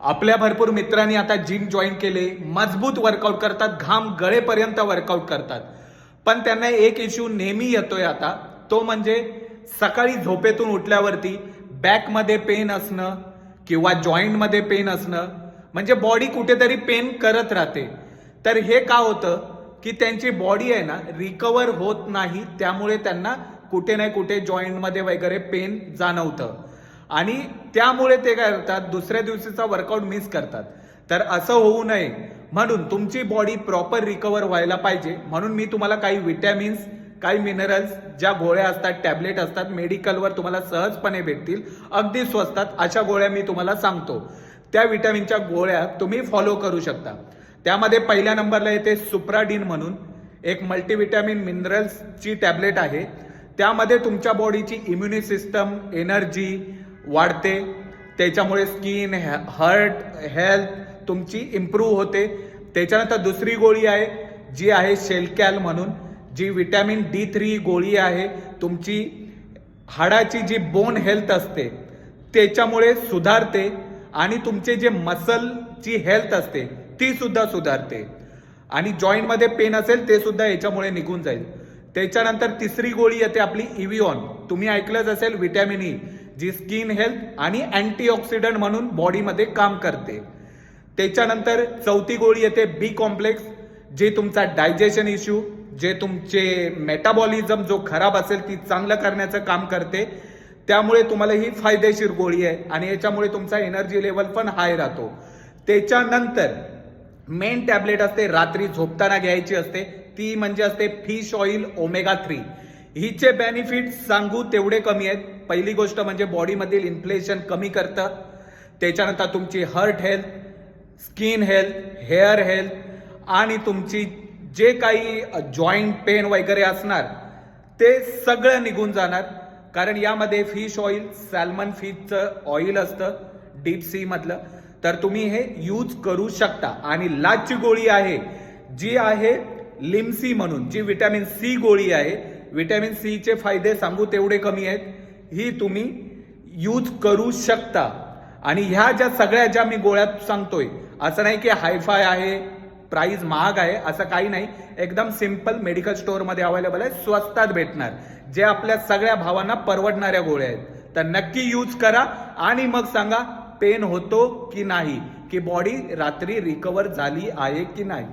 आपल्या भरपूर मित्रांनी आता जिम जॉईन केले, मजबूत वर्कआउट करतात, घाम गळेपर्यंत वर्कआउट करतात. पण त्यांना एक इश्यू नेहमी येतोय आता, तो म्हणजे सकाळी झोपेतून उठल्यावरती बॅकमध्ये पेन असणं किंवा जॉईंटमध्ये पेन असणं, म्हणजे बॉडी कुठेतरी पेन करत राहते. तर हे का होतं की त्यांची बॉडी आहे ना रिकवर होत नाही, त्यामुळे त्यांना कुठे ना कुठे जॉईंटमध्ये वगैरे पेन जाणवतं आणि त्यामुळे ते काय करतात, दुसऱ्या दिवशीचा वर्कआउट मिस करतात. तर असं होऊ नये म्हणून तुमची बॉडी प्रॉपर रिकवर व्हायला पाहिजे म्हणून मी तुम्हाला काही विटॅमिन्स, काही मिनरल्स, ज्या गोळ्या असतात, टॅबलेट असतात, मेडिकलवर तुम्हाला सहजपणे भेटतील, अगदी स्वस्तात, अशा गोळ्या मी तुम्हाला सांगतो. त्या विटॅमिनच्या गोळ्या तुम्ही फॉलो करू शकता. त्यामध्ये पहिल्या नंबरला येते सुप्राडीन म्हणून एक मल्टीविटॅमिन मिनरल्सची टॅबलेट आहे. त्यामध्ये तुमच्या बॉडीची इम्युनी सिस्टम, एनर्जी वाढते, त्याच्यामुळे स्किन, हार्ट हेल्थ तुमची इम्प्रूव्ह होते. त्याच्यानंतर दुसरी गोळी आहे जी आहे शेलकॅल म्हणून, जी विटॅमिन D3 गोळी आहे. तुमची हाडाची जी बोन हेल्थ असते त्याच्यामुळे सुधारते आणि तुमचे जे मसलची हेल्थ असते ती सुद्धा सुधारते आणि जॉईंटमध्ये पेन असेल ते सुद्धा याच्यामुळे निघून जाईल. त्याच्यानंतर तिसरी गोळी येते आपली इव्हिऑन, तुम्ही ऐकलंच असेल, विटॅमिन ई, जी स्किन हेल्थ आणि अँटीऑक्सिडंट म्हणून बॉडीमध्ये काम करते. त्याच्यानंतर चौथी गोळी येते बी कॉम्प्लेक्स, जे तुमचा डायजेशन इश्यू, जे तुमचे मेटाबॉलिझम जो खराब असेल ती चांगलं करण्याचं काम करते. त्यामुळे तुम्हाला ही फायदेशीर गोळी आहे आणि याच्यामुळे तुमचा एनर्जी लेवल पण हाय राहतो. त्याच्यानंतर मेन टॅबलेट असते, रात्री झोपताना घ्यायची असते, ती म्हणजे असते फिश ऑइल ओमेगा 3. हिचे बेनिफिट सांगू तेवढे कमी आहेत. पहिली गोष्ट म्हणजे बॉडीमधील इन्फ्लेशन कमी करतं. त्याच्यानंतर तुमची heart health, skin health, hair health आणि तुमची जे काही जॉईंट पेन वगैरे असणार ते सगळं निघून जाणार. कारण यामध्ये फिश ऑइल, सॅल्मन फिशचं ऑइल असतं डीप सी मधलं, तर तुम्ही हे यूज करू शकता. आणि लास्टची गोळी आहे जी आहे लिमसी म्हणून, जी विटॅमिन सी गोळी आहे. विटॅमिन सी चे फायदे सांगू तेवढे कमी आहेत, ही तुम्ही यूज करू शकता. आणि ह्या ज्या सगळ्या ज्या मी गोळ्यात सांगतोय, असं नाही की हायफाय आहे, प्राइस महाग आहे, असं काही नाही. एकदम सिंपल मेडिकल स्टोअर मध्ये अवेलेबल आहे, स्वस्तात भेटणार, जे आपल्या सगळ्या भावांना परवडणाऱ्या गोळ्या आहेत. तर नक्की यूज करा आणि मग सांगा पेन होतो की नाही, की बॉडी रात्री रिकवर झाली आहे की नाही.